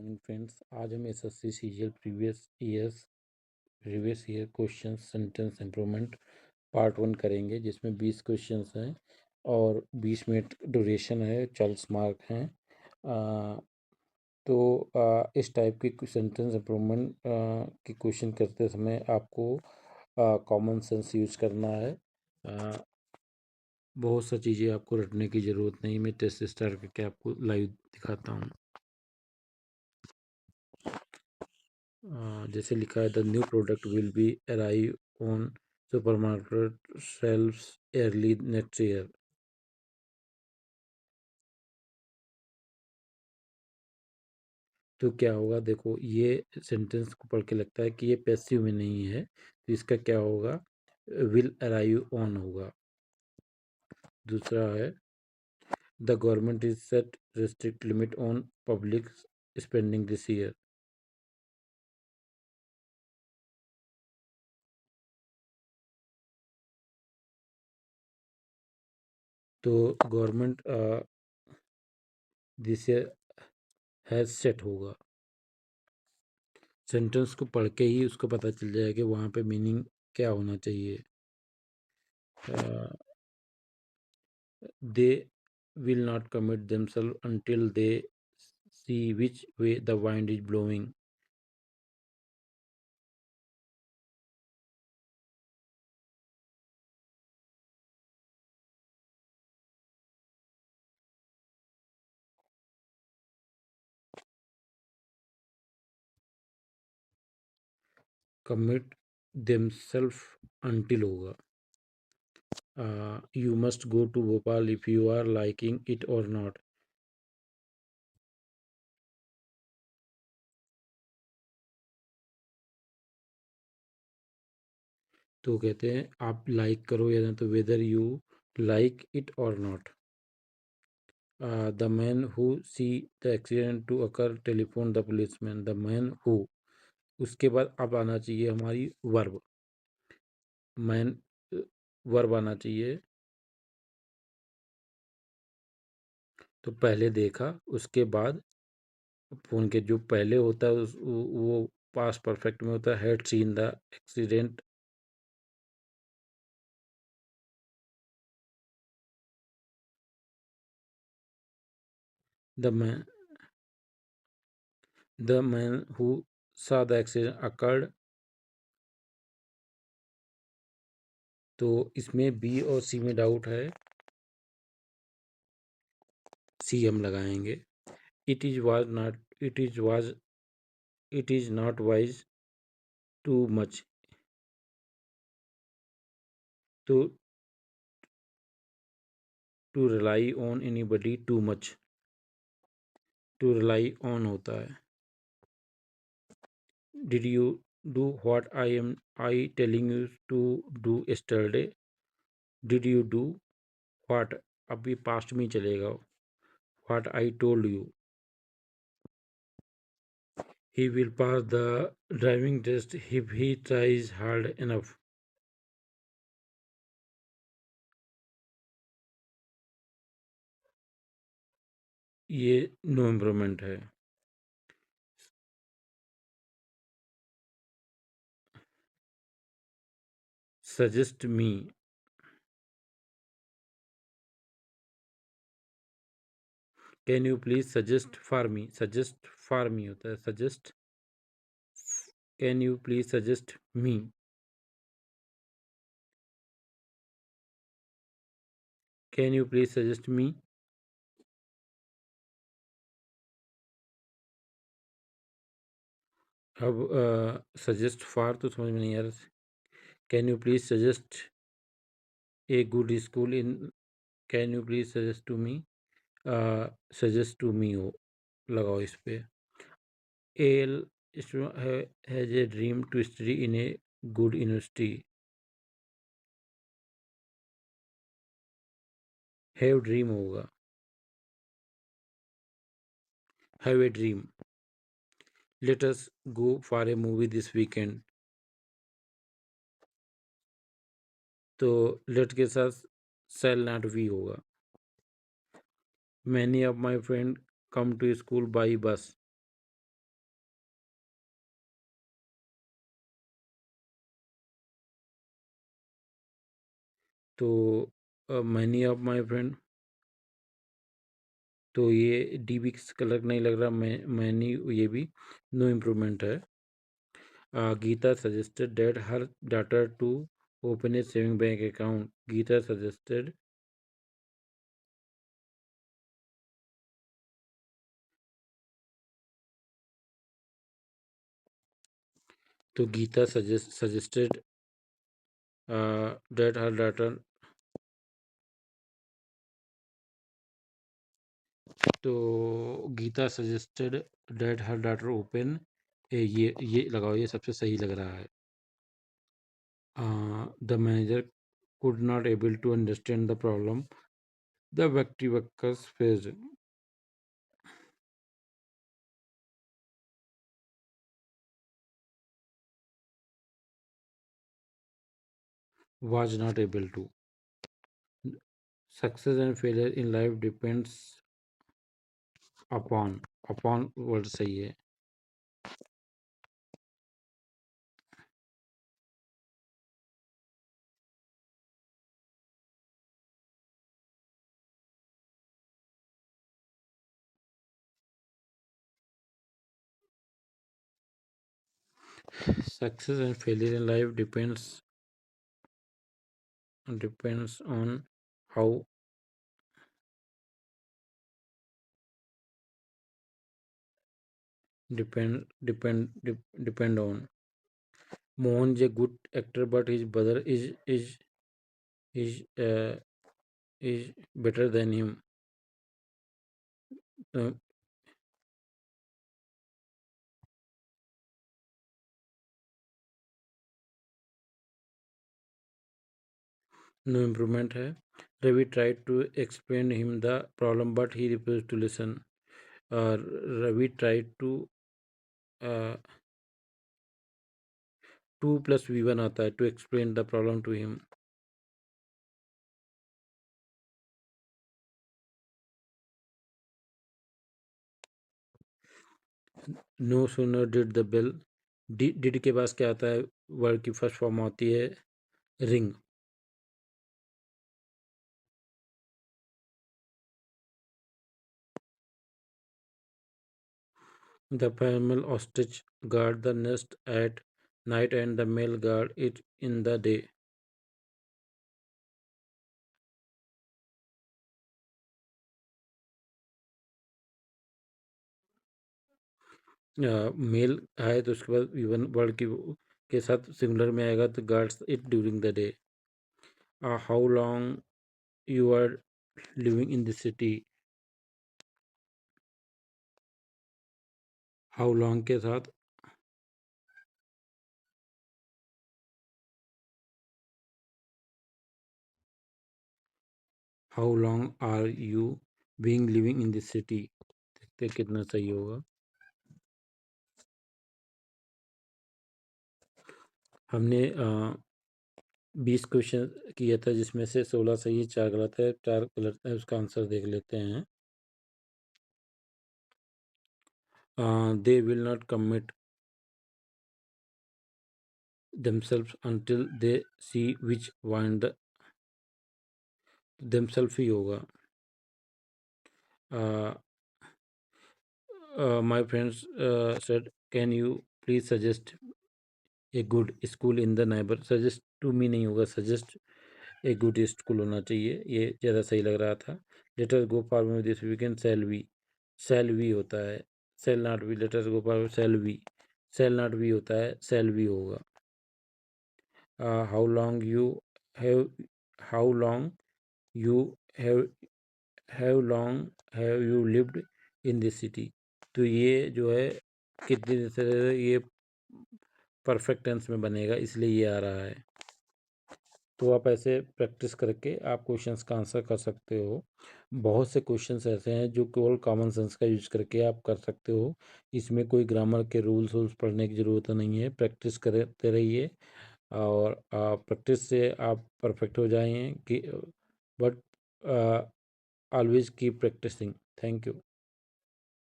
Morning friends. आज हम SSC CGL previous year question sentence improvement part 1 करेंगे, जिसमें 20 क्वेश्चंस हैं और 20 मिनट ड्यूरेशन है, 40 मार्क हैं। इस टाइप की सेंटेंस इम्प्रूवमेंट की क्वेश्चन करते समय आपको कॉमन सेंस यूज करना है। बहुत सा चीज़ें आपको रटने की ज़रूरत नहीं। मैं टेस्ट स्टार्ट करके आपको लाइव दिखाता हूँ। जैसे लिखा है, the new product will be arrive on supermarket shelves early next year. तो क्या होगा, देखो ये सेंटेंस को पढ़ के लगता है कि ये पैसिव में नहीं है, तो इसका क्या होगा, विल अराइव ऑन होगा। दूसरा है, the government is set restrict limit on public spending this year. तो government this year has set होगा। सेंटेंस को पढ़ के ही उसको पता चल जाएगा कि वहाँ पे मीनिंग क्या होना चाहिए। They will not commit themselves until they see which way the wind is blowing. Commit themselves until होगा। You must go to Bhopal if you are liking it or not. तो कहते हैं आप लाइक करो या ना, तो वेदर यू लाइक इट और not. The man who see the accident to occur telephone the policeman. The man who, उसके बाद अब आना चाहिए हमारी वर्ब। मैन वर्ब आना चाहिए। तो पहले देखा, उसके बाद फ़ोन के जो पहले होता है वो पास्ट परफेक्ट में होता है, had seen the accident. The man who सा द एक्सीडेंट अकर्ड। तो इसमें बी और सी में डाउट है, सी हम लगाएंगे। It is not wise too much. तो to rely on anybody too much, to rely on होता है। Did you do what I telling you to do yesterday. Did you do what, अभी पास्ट में चलेगा, what I told you. He will pass the driving test if he tries hard enough. ये no improvement है। Suggest me, can you please suggest for me. Suggest for me होता है suggest. Can you please suggest me. Can you please suggest me. अब suggest for तो समझ में नहीं आ रहा। Can you please suggest a good school in. Can you please suggest to me, suggest to me हो लगाओ इस पे। L has a dream to study in a good university. Have dream होगा, have a dream. Let us go for a movie this weekend. तो let के साथ shall not we होगा। Many of my friend come to school by bus. तो many of my friend, तो ये D भी colour नहीं लग रहा, मैनी ये भी नो इम्प्रूवमेंट है। Geeta suggested that her daughter to open a saving bank account. Geeta suggested, तो Geeta suggested that her daughter, तो Geeta suggested that her daughter open, ये लगाओ, ये सबसे सही लग रहा है। The manager could not able to understand the problem the factory workers faced, was not able to। Success and failure in life depends upon word सही है। Success and failure in life depends on how depend on। Mohan is a good actor, but his brother is is better than him। Uh, no improvement है। Ravi tried to explain him the problem, but he refused to listen। Ravi tried to 2 + V1 आता है, to explain the problem to him। No sooner did the bell, did के पास क्या आता है, word की first form होती है ring. The female ostrich guard the nest at night and the male guard it in the day। Mail आए तो उसके बाद इवन वर्ड की के साथ सिंगुलर में आएगा तो guards it during the day. How long you are living in the city, how long के साथ how long are you being living in the city, देखते हैं कितना सही होगा। हमने 20 क्वेश्चन किया था, जिसमें से 16 सही है, 4 गलत है, 4 गलत है, उसका आंसर देख लेते हैं। They will not commit themselves until they see which wind themselves ही होगा। My friends said, can you please suggest a good school in the neighbor, suggest to me नहीं होगा, suggest a good school होना चाहिए, ये ज़्यादा सही लग रहा था। let us go far with this weekend, shall we होता है, shall not be, let us go far, shall not be होता है, shall we होगा। how long you have how long you have long have you lived in this city, तो ये जो है कितनी देर से, ये परफेक्ट टेंस में बनेगा, इसलिए ये आ रहा है। तो आप ऐसे प्रैक्टिस करके आप क्वेश्चंस का आंसर कर सकते हो। बहुत से क्वेश्चंस ऐसे हैं जो केवल कॉमन सेंस का यूज करके आप कर सकते हो, इसमें कोई ग्रामर के रूल्स वूल्स पढ़ने की ज़रूरत नहीं है। प्रैक्टिस करते रहिए और प्रैक्टिस से आप परफेक्ट हो जाएंगे कि, but always keep practising. Thank you.